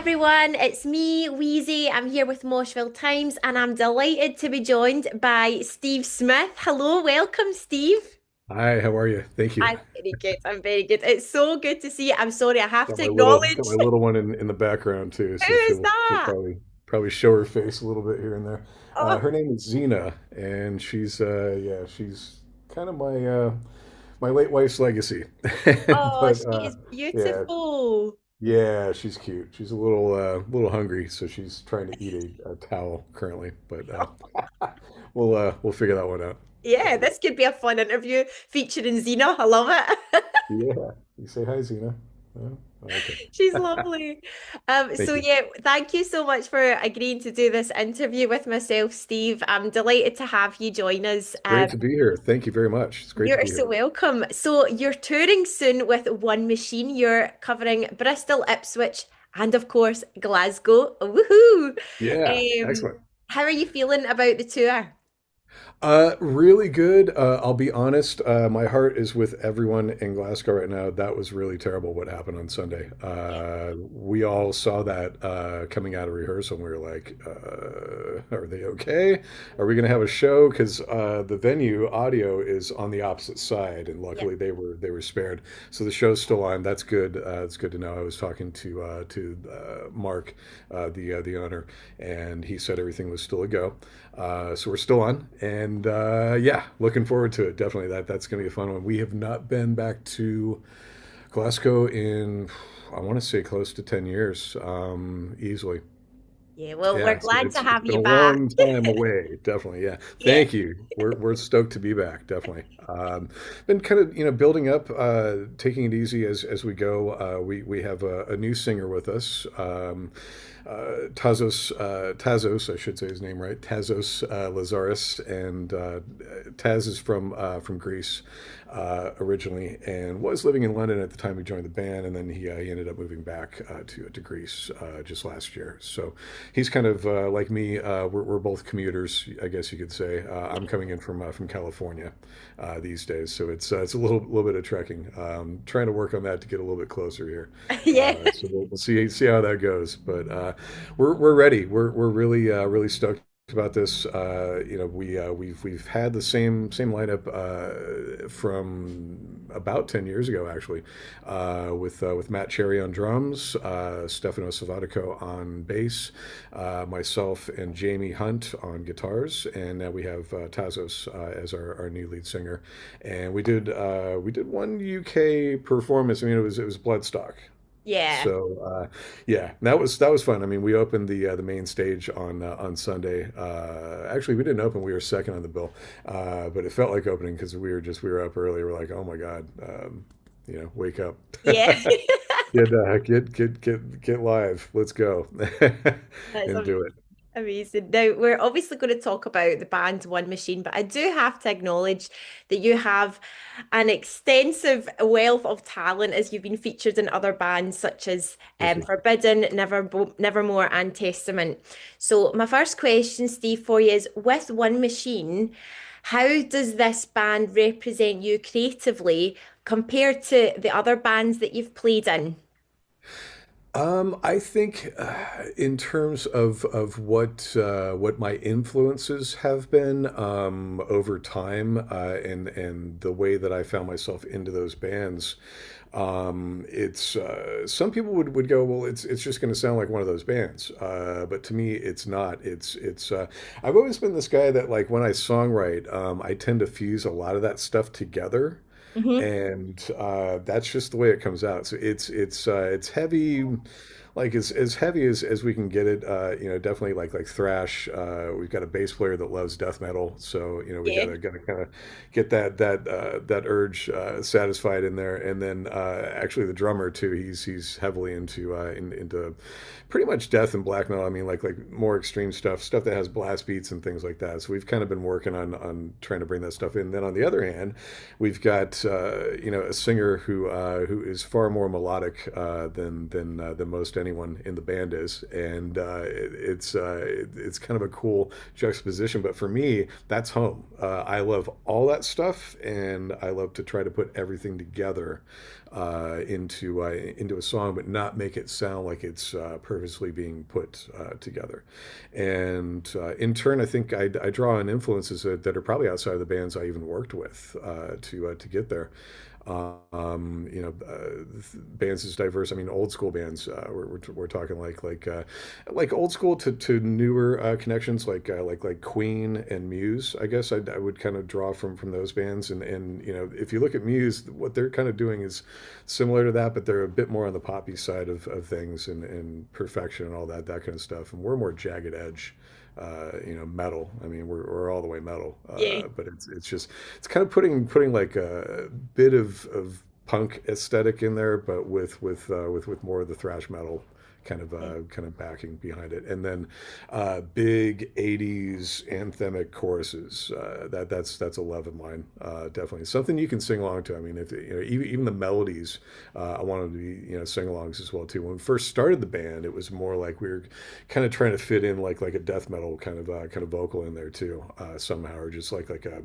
everyone, it's me, Weezy. I'm here with Moshville Times and I'm delighted to be joined by Steve Smith. Hello, welcome, Steve. Hi, how are you? Thank you. I'm very good. I'm very good. It's so good to see you. I'm sorry, I have Got to got acknowledge. my little one in the background too, Who so is she'll that? probably show her face a little bit here and there. Oh, Her name is Xena, and she's kind of my late wife's legacy. oh, But she is yeah, beautiful. yeah, she's cute. She's a little hungry, so she's trying to eat a towel currently. But we'll figure that one out. Yeah, this could be a fun interview featuring Zena. I love it. Yeah, you say hi, Xena. Oh, okay. She's lovely. So Thank you. yeah, thank you so much for agreeing to do this interview with myself, Steve. I'm delighted to have you join us. Great to be here. Thank you very much. It's great to You're be so here. welcome. So you're touring soon with One Machine. You're covering Bristol, Ipswich, and of course Glasgow. Woohoo! Yeah, Um, excellent. how are you feeling about the tour? Really good. I'll be honest. My heart is with everyone in Glasgow right now. That was really terrible what happened on Sunday. Yeah. We all saw that coming out of rehearsal, and we were like, "Are they okay? Are we going to have a show?" Because the venue audio is on the opposite side, and Yeah. luckily they were spared. So the show's still on. That's good. It's good to know. I was talking to Mark, the owner, and he said everything was still a go. So we're still on, and yeah, looking forward to it. Definitely, that's going to be a fun one. We have not been back to Glasgow in, I want to say, close to 10 years, easily. Yeah, well, we're Yeah, so glad to it's have been you a back. long time away. Definitely, yeah. Yeah. Thank you. We're stoked to be back. Definitely. Been kind of building up, taking it easy as we go. We have a new singer with us, Tazos, I should say his name right, Tazos Lazaris, and Taz is from Greece originally, and was living in London at the time we joined the band, and then he ended up moving back to Greece just last year. So he's kind of like me. We're both commuters, I guess you could say. I'm coming in from California these days, so it's a little bit of trekking. Trying to work on that to get a little bit closer here. Yeah. So we'll see how that goes. But we're ready. We're really stoked about this. We've had the same lineup from about 10 years ago, actually, with Matt Cherry on drums, Stefano Savatico on bass, myself and Jamie Hunt on guitars, and now we have Tazos as our new lead singer. And we did one UK performance. I mean, it was Bloodstock. Yeah. So yeah, that was fun. I mean, we opened the main stage on Sunday. Actually, we didn't open; we were second on the bill, but it felt like opening because we were up early. We're like, oh my god, wake up, Yeah. get live. Let's go That's and do it. amazing. Now, we're obviously going to talk about the band One Machine, but I do have to acknowledge that you have an extensive wealth of talent as you've been featured in other bands such as Thank you. Forbidden, Nevermore, and Testament. So, my first question, Steve, for you is with One Machine, how does this band represent you creatively compared to the other bands that you've played in? I think in terms of what my influences have been over time, and the way that I found myself into those bands, it's some people would go, well, it's just going to sound like one of those bands, but to me, it's not. It's I've always been this guy that, like, when I songwrite, I tend to fuse a lot of that stuff together, Hmm. and that's just the way it comes out. So it's heavy, like as heavy as we can get it. Definitely like thrash. We've got a bass player that loves death metal, so we Yeah. gotta kind of get that urge satisfied in there. And then actually the drummer too. He's heavily into pretty much death and black metal. I mean, like more extreme stuff that has blast beats and things like that. So we've kind of been working on trying to bring that stuff in. Then on the other hand, we've got a singer who is far more melodic than most anyone in the band is, and it's kind of a cool juxtaposition. But for me, that's home. I love all that stuff, and I love to try to put everything together into a song, but not make it sound like it's purposely being put together. And in turn, I think I draw on influences that are probably outside of the bands I even worked with to get there. Bands as diverse. I mean, old school bands. We're talking like old school to newer connections, like Queen and Muse. I guess I would kind of draw from those bands. And if you look at Muse, what they're kind of doing is similar to that, but they're a bit more on the poppy side of things and perfection and all that kind of stuff. And we're more jagged edge metal. I mean, we're all the way metal, Yeah. but it's kind of putting like a bit of punk aesthetic in there, but with more of the thrash metal kind of backing behind it, and then big '80s anthemic choruses. That's a love of mine. Definitely something you can sing along to. I mean, if even the melodies, I wanted to be sing-alongs as well too. When we first started the band, it was more like we were kind of trying to fit in like a death metal kind of vocal in there too, somehow, or just like a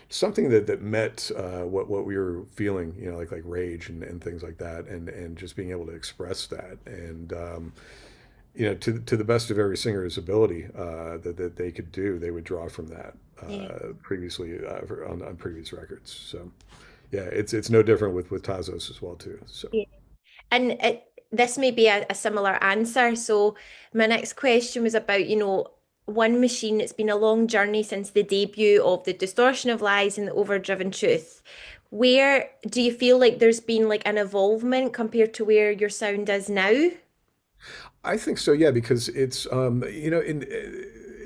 something that met what we were feeling, like rage and things like that, and just being able to express that, and to the best of every singer's ability that they could do, they would draw from that Yeah. previously on previous records. So yeah, it's no different with Tazos as well too. So. Yeah. And this may be a similar answer. So my next question was about, One Machine. It's been a long journey since the debut of The Distortion of Lies and The Overdriven Truth. Where do you feel like there's been like an evolvement compared to where your sound is now? I think so, yeah, because it's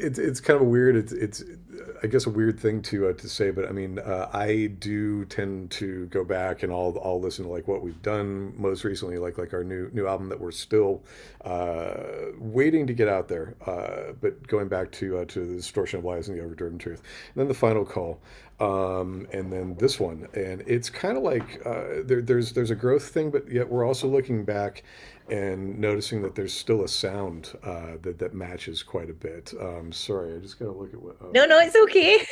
it's kind of a weird it's I guess a weird thing to say, but I mean I do tend to go back and I'll listen to like what we've done most recently, like our new album that we're still waiting to get out there, but going back to the Distortion of Lies and the Overdriven Truth, and then the Final Call. And then this one, and it's kind of like there's a growth thing, but yet we're also looking back and noticing that there's still a sound that matches quite a bit. Sorry, I just gotta look at what. No, no, it's okay.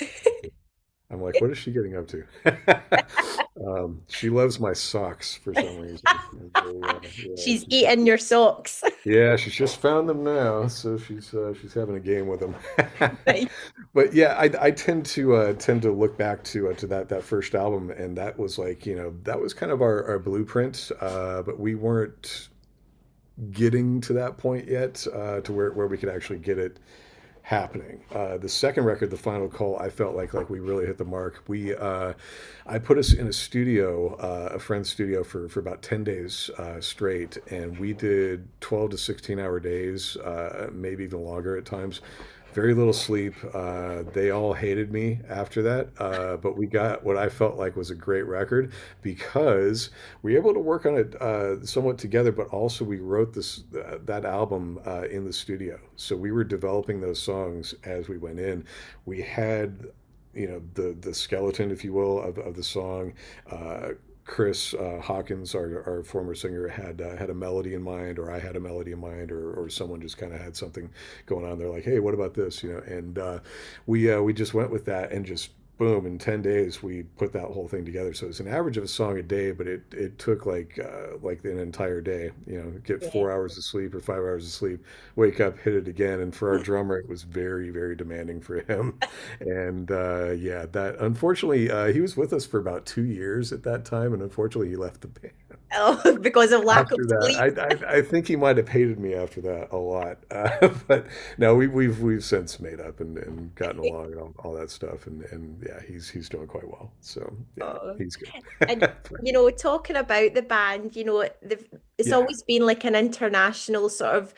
I'm like, what is she getting up to? She loves my socks for some reason. And yeah, She's eating your socks. yeah, she's just found them now, so she's having a game with them. Nice. But yeah, I tend to look back to that first album, and that was like that was kind of our blueprint, but we weren't getting to that point yet to where we could actually get it happening. The second record, The Final Call, I felt like we really hit the mark. I put us in a studio, a friend's studio for about 10 days straight, and we did 12 to 16-hour days, maybe even longer at times. Very little sleep. They all hated me after that, but we got what I felt like was a great record because we were able to work on it somewhat together, but also we wrote that album in the studio. So we were developing those songs as we went in. We had the skeleton, if you will, of the song. Chris Hawkins, our former singer, had a melody in mind, or I had a melody in mind, or someone just kind of had something going on. They're like, "Hey, what about this?" And we just went with that and just boom, in 10 days we put that whole thing together. So it's an average of a song a day, but it took like an entire day. Get Yeah. 4 hours of sleep or 5 hours of sleep, wake up, hit it again. And for our drummer, it was very, very demanding for him. And yeah, that unfortunately he was with us for about 2 years at that time, and unfortunately he left the band Oh, because of lack of after that. sleep. I think he might have hated me after that a lot, but no, we've since made up and gotten along and all that stuff, and yeah, he's doing quite well. So yeah, Oh. he's good. And talking about the band, it's Yeah. always been like an international sort of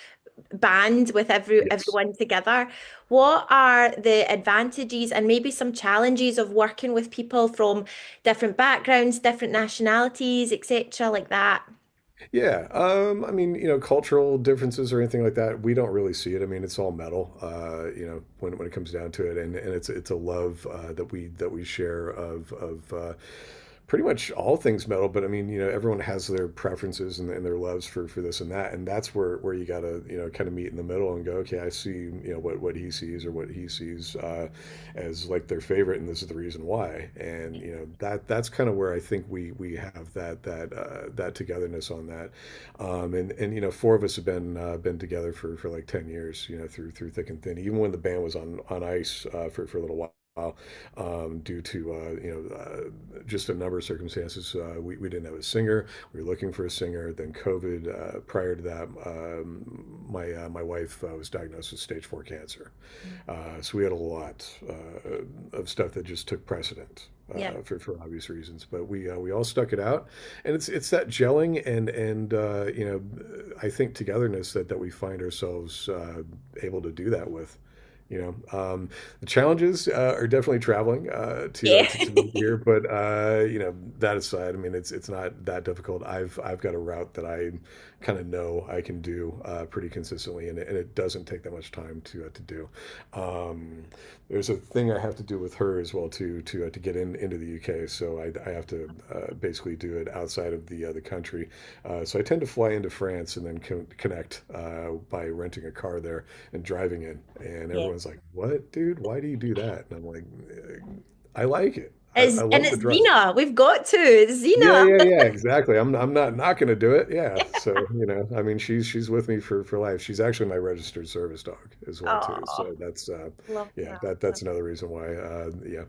band with Yes. everyone together. What are the advantages and maybe some challenges of working with people from different backgrounds, different nationalities, etc., like that? Yeah. I mean, cultural differences or anything like that, we don't really see it. I mean, it's all metal, when it comes down to it, and it's a love that we share of pretty much all things metal, but I mean, everyone has their preferences and their loves for this and that, and that's where you gotta, kind of meet in the middle and go, okay, I see, what he sees or what he sees as like their favorite, and this is the reason why, and that's kind of where I think we have that togetherness on that, and four of us have been together for like 10 years, through thick and thin, even when the band was on ice for a little while due to just a number of circumstances. We didn't have a singer. We were looking for a singer. Then COVID. Prior to that, my wife was diagnosed with stage 4 cancer. So we had a lot of stuff that just took precedent. Yeah. For obvious reasons, but we all stuck it out, and it's that gelling and I think togetherness that we find ourselves able to do that with. The challenges are definitely traveling Yeah. to move here, but that aside, I mean it's not that difficult. I've got a route that I kind of know I can do pretty consistently, and it doesn't take that much time to do. There's a thing I have to do with her as well to get into the UK, so I have to basically do it outside of the country. So I tend to fly into France and then connect by renting a car there and driving in, and Yeah. everyone's like, "What, dude? Why do you do that?" And I'm like, "I like it. I And love the it's drive." Xena. We've got to. It's Yeah, Xena. yeah, yeah, exactly. I'm not gonna do it. Yeah. So, I mean, she's with me for life. She's actually my registered service dog as well too. Oh, So that's love yeah, that. that's another reason why yeah,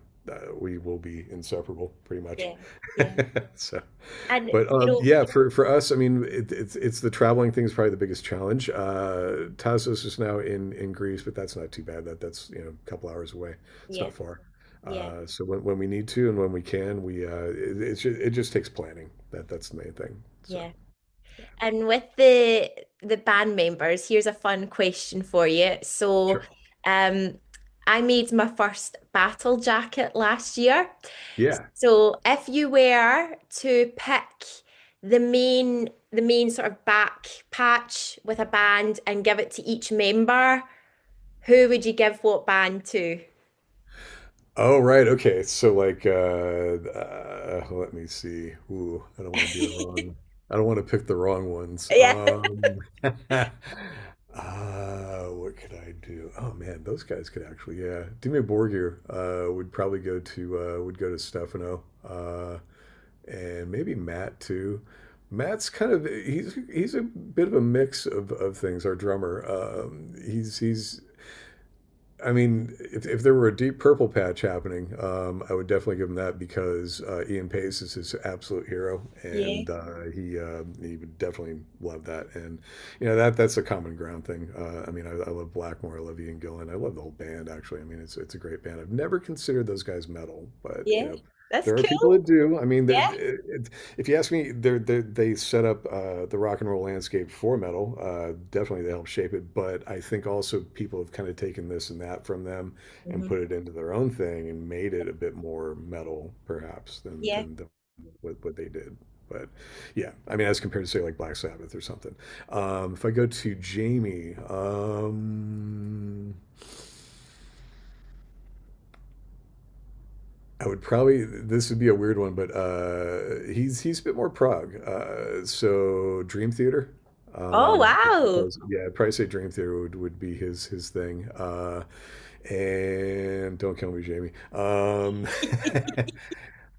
we will be inseparable pretty much. Yeah. Yeah. So, And but yeah, for us, I mean, it's the traveling thing is probably the biggest challenge. Tassos is now in Greece, but that's not too bad. That's a couple hours away. It's yeah. not far. Yeah. So when we need to and when we can, it just takes planning. That's the main thing. So Yeah. And with the band members, here's a fun question for you. So, sure. um, I made my first battle jacket last year. Yeah. So, if you were to pick the main sort of back patch with a band and give it to each member, who would you give what band to? Oh, right. Okay. So like, let me see. Ooh, I don't want to be the wrong. I don't want to pick the wrong ones. Yeah. What could I do? Oh man, those guys could actually, yeah. Dimmu Borgir, would probably go to Stefano, and maybe Matt too. Matt's kind of he's a bit of a mix of things. Our drummer, he's I mean, if there were a Deep Purple patch happening, I would definitely give him that because Ian Pace is his absolute hero, Yeah. and he would definitely love that. And that's a common ground thing. I mean, I love Blackmore, I love Ian Gillan, I love the whole band. Actually, I mean, it's a great band. I've never considered those guys metal, but Yeah. That's there are people cool. that do. I mean, Yeah. if you ask me, they set up the rock and roll landscape for metal. Definitely, they helped shape it. But I think also people have kind of taken this and that from them and Mhm. put it into their own thing and made it a bit more metal, perhaps, than Yeah. what they did. But yeah, I mean, as compared to say like Black Sabbath or something. If I go to Jamie, I would probably this would be a weird one, but he's a bit more prog. So Dream Theater. Oh, wow. Yeah, I'd probably say Dream Theater would be his thing. And don't kill me, Jamie.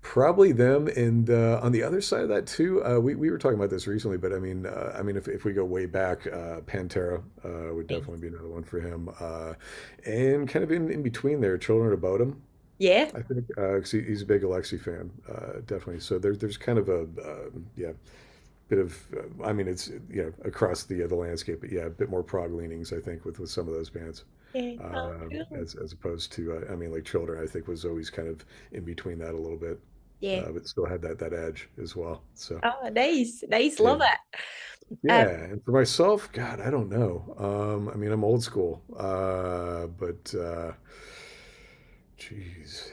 Probably them. And on the other side of that too, we were talking about this recently, but I mean, if we go way back, Pantera would Nice. definitely be another one for him. And kind of in between there, Children of Bodom. Yeah. I think 'cause he's a big Alexi fan, definitely. So there's kind of a yeah bit of I mean it's across the landscape, but yeah, a bit more prog leanings I think with some of those bands, Yeah. Oh, cool. as opposed to I mean like Children I think was always kind of in between that a little bit, Yeah. but still had that edge as well. So Oh, nice. Nice. yeah, Love it. yeah. And for myself, God, I don't know. I mean I'm old school, but geez.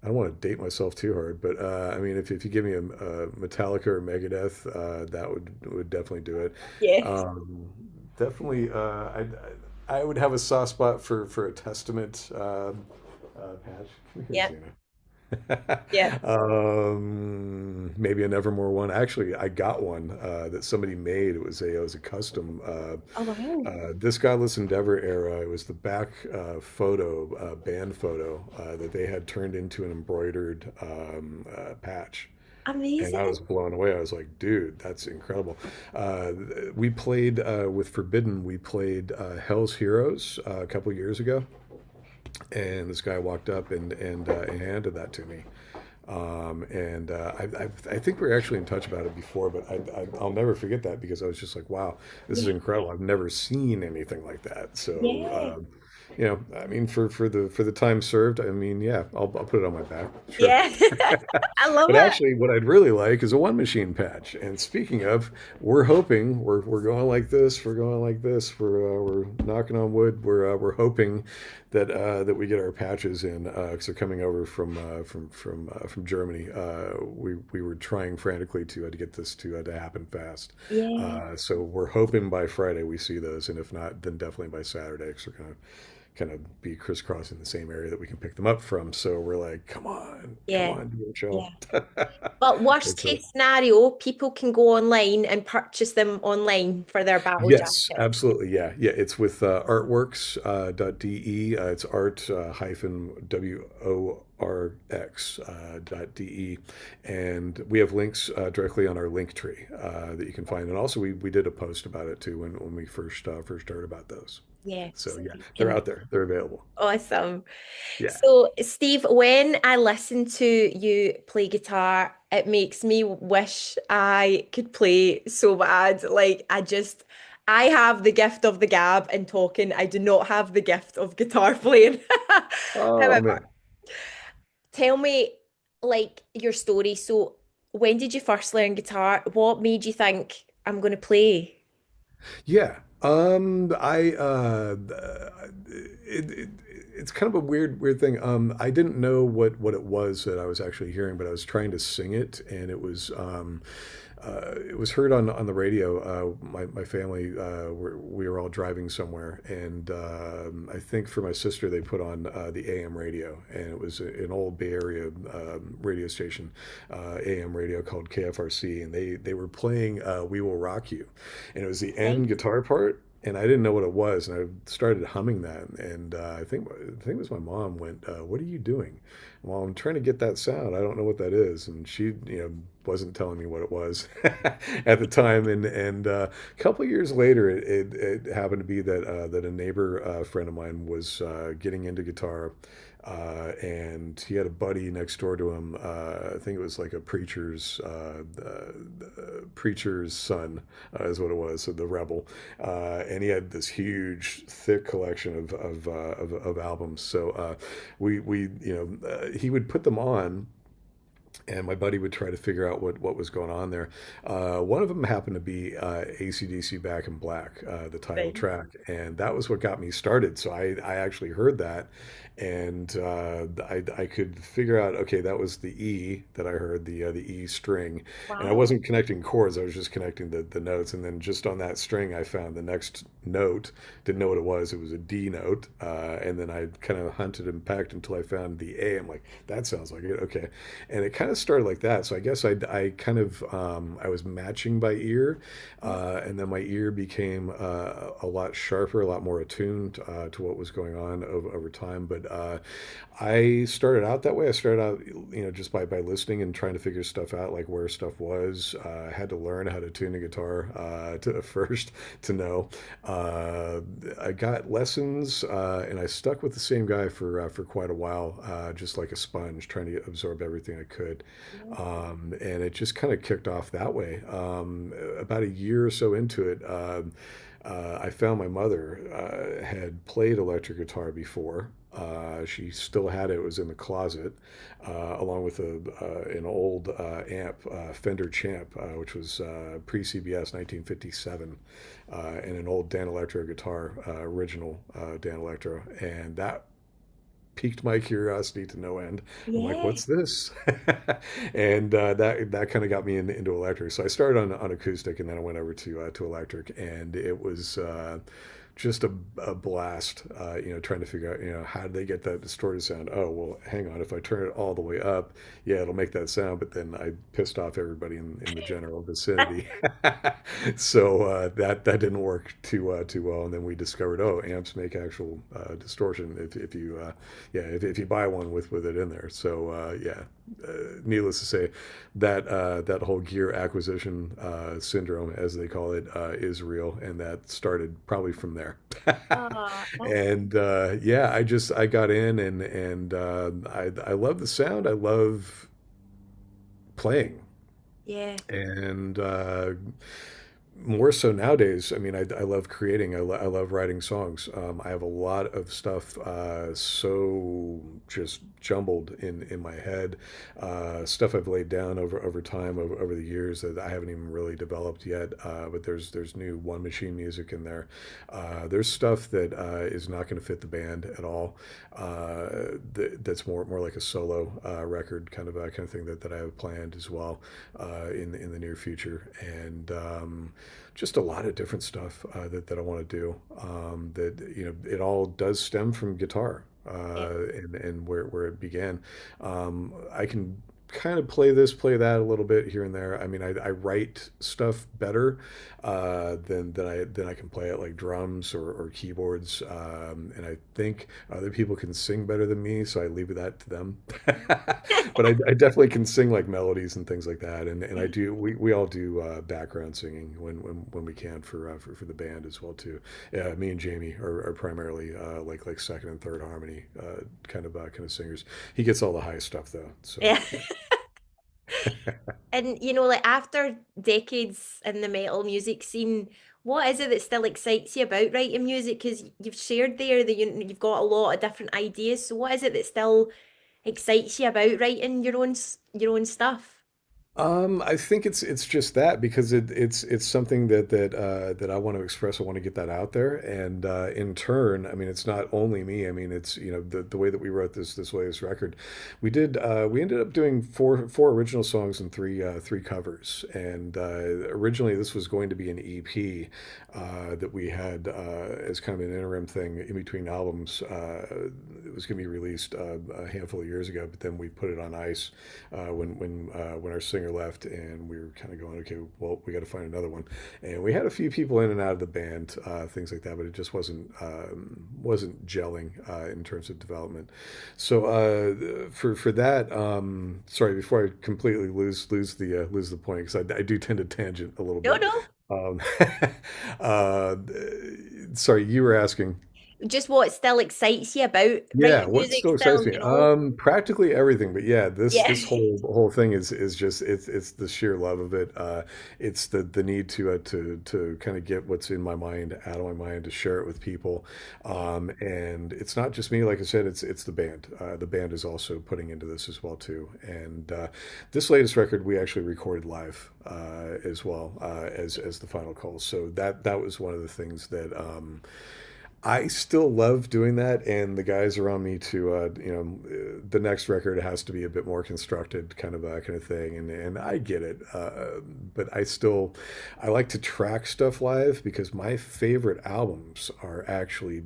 I don't want to date myself too hard, but I mean, if you give me a Metallica or Megadeth, that would definitely do it. Yes. Um, Definitely, I would have a soft spot for a Testament patch. Come here, Yeah. Zena. Yeah. Maybe a Nevermore one. Actually, I got one that somebody made. It was a custom Oh, wow. This Godless Endeavor era. It was the back photo, band photo that they had turned into an embroidered patch. And I Amazing. was blown away. I was like, dude, that's incredible. Uh, we played with Forbidden. We played Hell's Heroes a couple years ago, and this guy walked up and handed that to me. I think we were actually in touch about it before, but I'll never forget that because I was just like, wow, this is Yeah. incredible. I've never seen anything like that. Yeah. I mean, for the time served, I mean, yeah, I'll put it on my back, sure. Yeah. I love But it. actually, what I'd really like is a one machine patch. And speaking of, we're hoping we're going like this. We're going like this. We're knocking on wood. We're hoping that that we get our patches in because they're coming over from Germany. We were trying frantically to get this to happen fast. Yeah. So we're hoping by Friday we see those, and if not, then definitely by Saturday. Because we're gonna kind of be crisscrossing the same area that we can pick them up from. So we're like, come Yeah. on, DHL. Yeah. But worst It's a, case scenario, people can go online and purchase them online for their battle yes, jacket. absolutely. Yeah. Yeah. It's with artworks .de. It's art hyphen WORX .de. And we have links directly on our link tree that you can find. And also, we did a post about it too when we first heard about those. Yeah. So, So yeah, you they're can out there, they're available. awesome. Yeah. So, Steve, when I listen to you play guitar, it makes me wish I could play so bad. Like, I have the gift of the gab and talking. I do not have the gift of guitar playing. Oh, However, man. tell me, like, your story. So, when did you first learn guitar? What made you think I'm going to play? Yeah. It's kind of a weird thing. I didn't know what it was that I was actually hearing, but I was trying to sing it, and it was heard on the radio. My family we were all driving somewhere, and I think for my sister they put on the AM radio, and it was an old Bay Area radio station, AM radio called KFRC, and they were playing "We Will Rock You," and it was the Right? end guitar part. And I didn't know what it was, and I started humming that. And I think it was my mom went, "What are you doing?" Well, I'm trying to get that sound. I don't know what that is, and she, wasn't telling me what it was at the time. And a couple of years later, it happened to be that a neighbor friend of mine was getting into guitar, and he had a buddy next door to him. I think it was like a preacher's son, is what it was, so the rebel, and he had this huge, thick collection of albums. So he would put them on, and my buddy would try to figure out what was going on there. One of them happened to be AC/DC Back in Black, the title Right. track, and that was what got me started. So I actually heard that, and I could figure out, okay, that was the E that I heard, the E string, and I Wow. wasn't connecting chords. I was just connecting the notes, and then just on that string, I found the next note. Didn't know what it was. It was a D note, and then I kind of hunted and pecked until I found the A. I'm like, that sounds like it. Okay, and it kind of started like that. So I guess I kind of I was matching by ear, and then my ear became a lot sharper, a lot more attuned to what was going on over time. But I started out that way. I started out, just by listening and trying to figure stuff out, like where stuff was. I had to learn how to tune a guitar to first to know. I got lessons, and I stuck with the same guy for quite a while, just like a sponge, trying to absorb everything I could. And it just kind of kicked off that way. About a year or so into it, I found my mother had played electric guitar before. She still had it. It was in the closet, along with an old amp, Fender Champ, which was pre-CBS 1957, and an old Dan Electro guitar, original Dan Electro. And that piqued my curiosity to no end. I'm like, Yeah. what's this? And that kind of got me into electric. So I started on acoustic, and then I went over to electric, and it was just a blast, trying to figure out, how did they get that distorted sound? Oh, well, hang on. If I turn it all the way up, yeah, it'll make that sound, but then I pissed off everybody in the general vicinity. So that didn't work too well. And then we discovered, oh, amps make actual distortion if you if you buy one with it in there. So needless to say, that whole gear acquisition syndrome, as they call it, is real, and that started probably from there. Oh, And I got in, and I love the sound. I love playing, yeah. and more so nowadays. I mean, I love creating. I love writing songs. I have a lot of stuff so just jumbled in my head, stuff I've laid down over time, over the years that I haven't even really developed yet. But there's new One Machine music in there. There's stuff that is not going to fit the band at all. That's more like a solo record kind of thing that I have planned as well in the near future. And just a lot of different stuff that I want to do. That it all does stem from guitar, Yeah. and where it began. I can kind of play this, play that a little bit here and there. I mean, I write stuff better than I can play it, like drums or keyboards. And I think other people can sing better than me, so I leave that to them. But I definitely can sing like melodies and things like that. And I do. We all do background singing when we can for the band as well too. Yeah, me and Jamie are primarily like second and third harmony kind of singers. He gets all the high stuff though. So. Yeah. And like after decades in the metal music scene, what is it that still excites you about writing music? Because you've shared there that you've got a lot of different ideas. So what is it that still excites you about writing your own stuff? I think it's just that because it's something that I want to express. I want to get that out there, and in turn, I mean, it's not only me. I mean, it's the way that we wrote this latest record, we ended up doing four original songs and three covers, and originally this was going to be an EP that we had as kind of an interim thing in between albums. It was going to be released a handful of years ago, but then we put it on ice when our singer left, and we were kind of going, okay, well, we got to find another one. And we had a few people in and out of the band, things like that, but it just wasn't gelling in terms of development. So for that, sorry, before I completely lose the point, because I do tend to tangent a little No, bit. no. Um, uh, sorry, you were asking. Just what still excites you about Yeah, writing what music still excites still, me? you know? Practically everything. But yeah, this Yeah. this whole thing is just it's the sheer love of it. It's the need to kind of get what's in my mind out of my mind to share it with people. Yeah. And it's not just me, like I said, it's the band. The band is also putting into this as well too. And this latest record we actually recorded live as well as the final call. So that was one of the things that. I still love doing that, and the guys around me to, the next record has to be a bit more constructed, kind of thing, and I get it, but I like to track stuff live because my favorite albums are actually,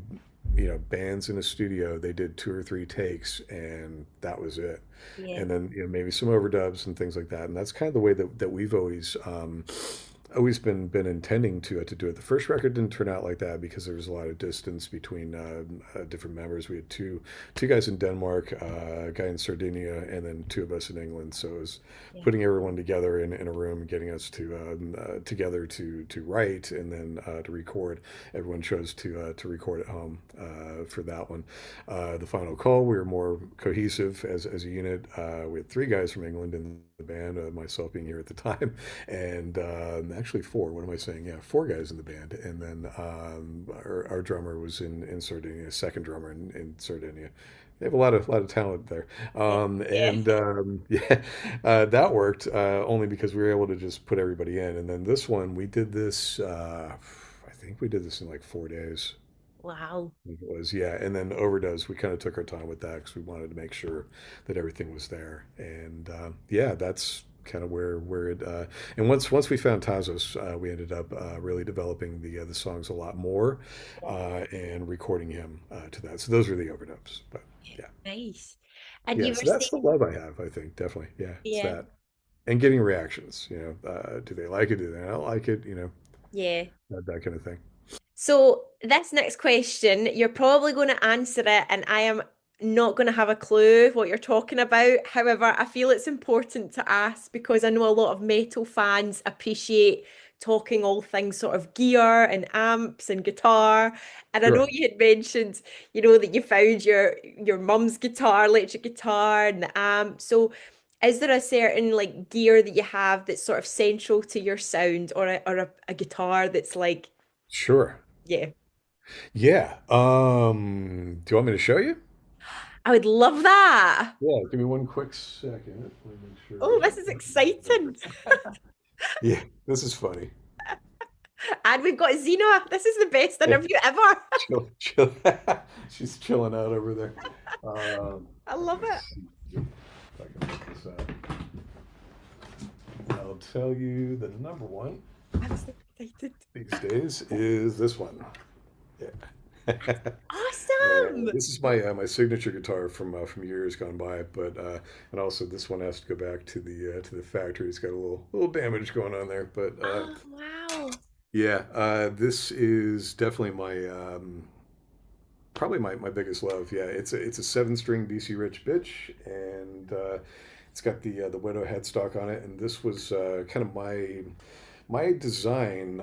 bands in a studio. They did two or three takes, and that was it, Yeah. and then maybe some overdubs and things like that, and that's kind of the way that we've always been intending to do it. The first record didn't turn out like that because there was a lot of distance between different members. We had two guys in Denmark, a guy in Sardinia, and then two of us in England. So it was Yeah. putting everyone together in a room, getting us together to write and then to record. Everyone chose to record at home for that one. The final call, we were more cohesive as a unit. We had three guys from England in the band, myself being here at the time, and actually four. What am I saying? Yeah, four guys in the band, and then our drummer was in Sardinia, second drummer in Sardinia. They have a lot of talent there, Yeah. and yeah, that worked only because we were able to just put everybody in. And then this one, we did this. I think we did this in like 4 days. Wow. I think it was, yeah. And then overdose, we kind of took our time with that because we wanted to make sure that everything was there. And yeah, kind of where it and once we found Tazos, we ended up really developing the songs a lot more and recording him to that. So those were the overdubs. But yeah, Nice. And yeah. you were So that's the saying, love I have. I think definitely. Yeah, it's yeah, that and getting reactions. Do they like it? Do they not like it? yeah. That kind of thing. So, this next question, you're probably going to answer it, and I am not going to have a clue what you're talking about. However, I feel it's important to ask because I know a lot of metal fans appreciate talking all things sort of gear and amps and guitar. And I know Sure. you had mentioned, that you found your mum's guitar, electric guitar, and the amp. So, is there a certain like gear that you have that's sort of central to your sound, or a guitar that's like, Sure. yeah? Yeah. Do you want me to show you? I would love that. Yeah, give me one quick second. Let me make sure Oh, this that. is exciting. Yeah, this is funny. And we've got Xena. This is the best Yeah, interview ever. chill, chill. She's chilling out over there. Um, I love let's it. see if I can work this out. I'll tell you the number one I'm so excited. these days is this one. Yeah. Awesome. This is my signature guitar from years gone by, but and also this one has to go back to the factory. It's got a little damage going on there, but Oh, wow. yeah, this is definitely my probably my biggest love. Yeah, it's a 7 string DC Rich bitch, and it's got the Widow headstock on it. And this was kind of my design.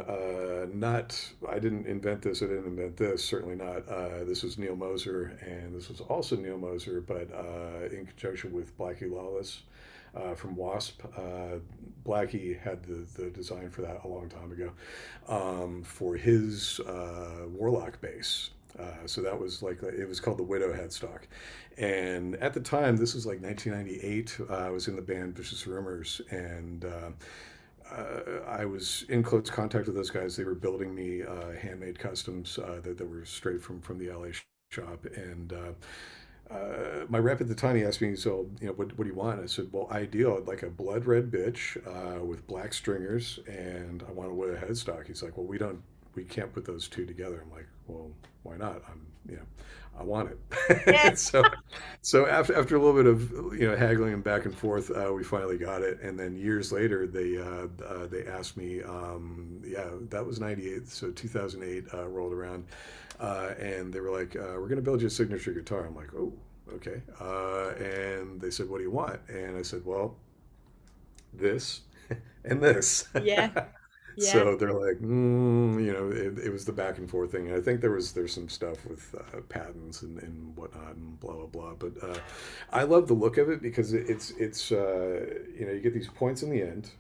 Not I didn't invent this. I didn't invent this. Certainly not. This was Neil Moser, and this was also Neil Moser, but in conjunction with Blackie Lawless. From Wasp. Blackie had the design for that a long time ago for his Warlock bass. So that was like it was called the Widow headstock, and at the time this was like 1998. I was in the band Vicious Rumors, and I was in close contact with those guys. They were building me handmade customs that were straight from the LA shop, and my rep at the time, he asked me, so, what do you want? I said, well, ideal. I'd like a blood red bitch with black stringers, and I want a Widow headstock. He's like, well, we can't put those two together. I'm like, well, why not? I want Yeah. it. So after a little bit of haggling and back and forth, we finally got it. And then years later, they asked me, yeah, that was '98, so 2008 rolled around, and they were like, we're gonna build you a signature guitar. I'm like, oh, okay. And they said, what do you want? And I said, well, this and this. Yeah. Yeah. So they're like, it was the back and forth thing. And I think there's some stuff with patents and whatnot and blah blah blah. But I love the look of it because it's you get these points in the end,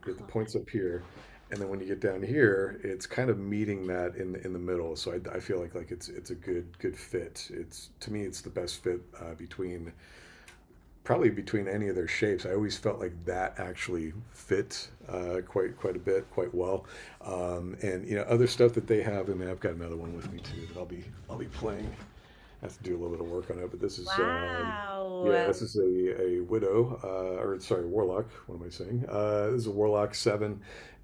you get the points up here, and then when you get down here, it's kind of meeting that in the middle. So I feel like it's a good fit. It's to me it's the best fit between probably between any of their shapes. I always felt like that actually fit quite a bit, quite well. And other stuff that they have. I mean, I've got another one with me too that I'll be playing. I have to do a little bit of work on it, but this is yeah, Wow. this is a Widow, or sorry, Warlock. What am I saying? This is a Warlock 7,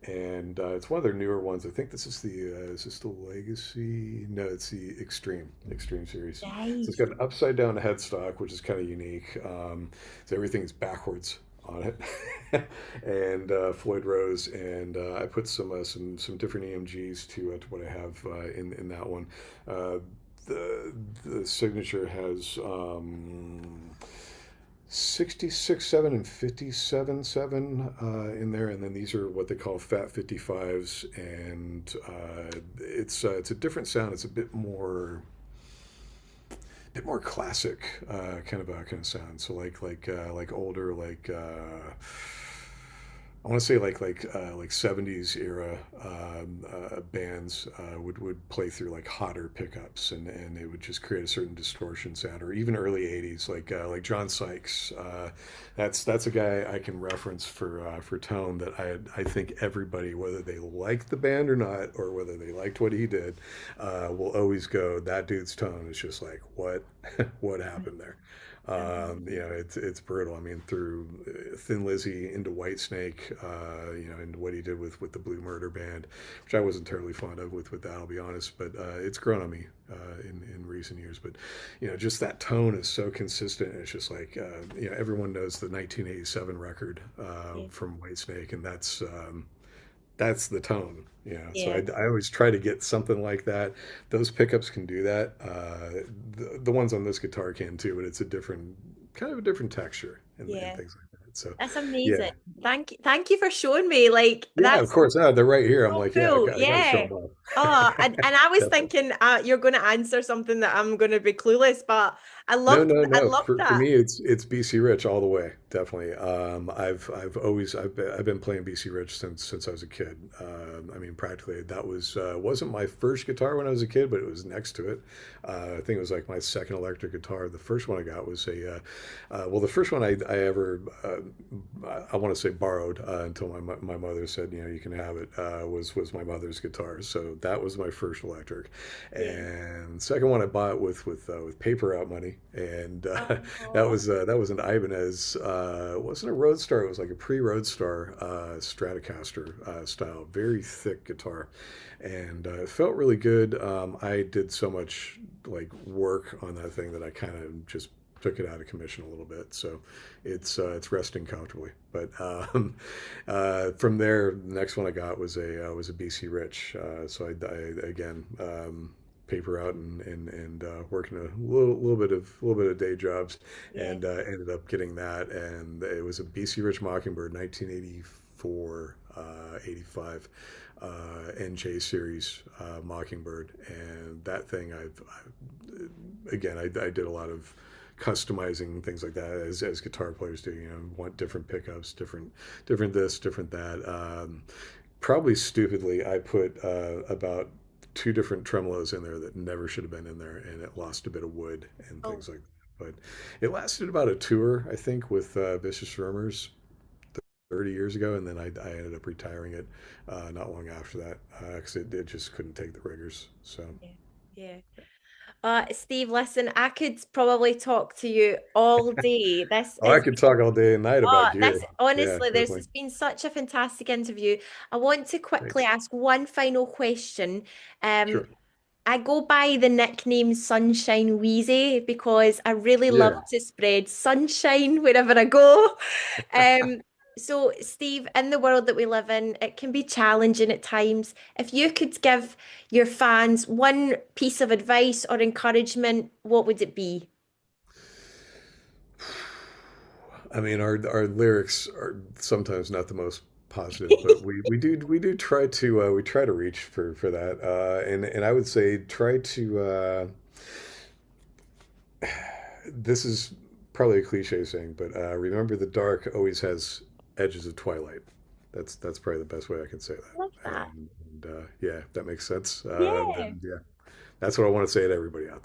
and it's one of their newer ones. I think this is this the Legacy? No, it's the Extreme series. So it's Nice. got an upside down headstock, which is kind of unique. So everything's backwards on it, and Floyd Rose, and I put some different EMGs to what I have in that one. Uh, the signature has 66 7 and 57 7 in there, and then these are what they call Fat 55s, and it's a different sound. It's a bit more classic kind of sound. So like older I want to say like 70s era bands would play through like hotter pickups, and it would just create a certain distortion sound, or even early 80s like John Sykes. That's a guy I can reference for tone that I think everybody, whether they liked the band or not, or whether they liked what he did, will always go, that dude's tone is just like, what what happened there. It's brutal. I mean, through Thin Lizzy into Whitesnake, and what he did with the Blue Murder Band, which I wasn't terribly fond of with that, I'll be honest. But it's grown on me in recent years. But just that tone is so consistent. It's just like everyone knows the 1987 record Yeah. from Whitesnake, and that's the tone. So Yeah. I always try to get something like that. Those pickups can do that. The ones on this guitar can too, but it's a different kind of a different texture and Yeah. things like that. So That's yeah, amazing. Thank you for showing me. Like yeah, of that's course. They're right here. I'm so like, yeah, cool. I got to show Yeah. them off. Oh, and I was Definitely. thinking you're going to answer something that I'm going to be clueless, but No, no, I no. loved For that. me, it's BC Rich all the way, definitely. I've been playing BC Rich since I was a kid. I mean, practically that wasn't my first guitar when I was a kid, but it was next to it. I think it was like my second electric guitar. The first one I got was the first one I ever I want to say borrowed until my mother said you can have it was my mother's guitar. So that was my first electric. Yeah. And second one I bought with paper out money, and Oh, that was an Ibanez. It wasn't a Roadstar. It was like a pre-Roadstar Stratocaster style, very thick guitar, and it felt really good. I did so much like work on that thing that I kind of just took it out of commission a little bit, so it's resting comfortably. But from there, the next one I got was a BC Rich. So I again paper out and working a little bit of day jobs, yeah. and ended up getting that, and it was a BC Rich Mockingbird 1984 85 NJ series Mockingbird, and that thing I did a lot of customizing things like that as guitar players do. Want different pickups, different this, different that. Probably stupidly, I put about two different tremolos in there that never should have been in there, and it lost a bit of wood and Oh, things like that. But it lasted about a tour, I think, with Vicious Rumors 30 years ago, and then I ended up retiring it not long after that because it just couldn't take the rigors. So, yeah. Yeah. Steve, listen, I could probably talk to you all day. This oh, I is could talk all day and night about this gear. Yeah, honestly, this definitely. has been such a fantastic interview. I want to quickly Thanks. ask one final question. Um, Sure. I go by the nickname Sunshine Wheezy because I really love Yeah. to spread sunshine wherever I go. Um, so, Steve, in the world that we live in, it can be challenging at times. If you could give your fans one piece of advice or encouragement, what would it be? I mean, our lyrics are sometimes not the most positive, but we do try to reach for that, and I would say try to. This is probably a cliche saying, but remember the dark always has edges of twilight. That's probably the best way I can say Love that. that. And yeah, if that makes sense. Yeah. Then yeah, that's what I want to say to everybody out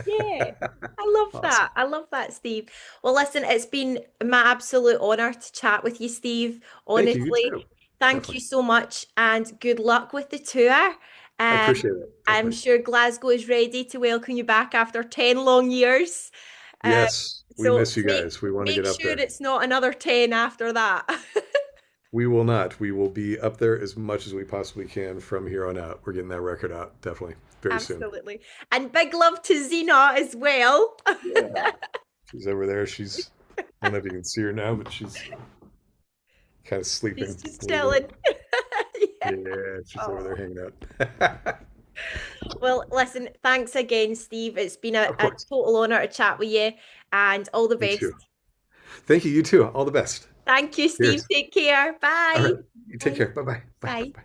Yeah, there. I love Awesome. that. I love that, Steve. Well, listen, it's been my absolute honor to chat with you, Steve. Thank you. You Honestly, too. thank you Definitely. so much and good luck with the tour. I Um, appreciate it. I'm Definitely. sure Glasgow is ready to welcome you back after 10 long years. Um, Yes, we so miss you guys. We want to make get up sure there. it's not another 10 after that. We will not. We will be up there as much as we possibly can from here on out. We're getting that record out definitely very soon. Absolutely. And big love to Zena as well. Yeah. She's over there. I don't know if you can see her now, but she's kind of She's sleeping just a little bit. chilling. Yeah. Yeah, she's over there Oh. hanging out. Well, listen, thanks again, Steve. It's been Of a course. total honor to chat with you and all the Me too. best. Thank you. You too. All the best. Thank you, Steve. Cheers. Take care. All Bye. right. You take Bye. care. Bye-bye. Bye. Bye. Bye.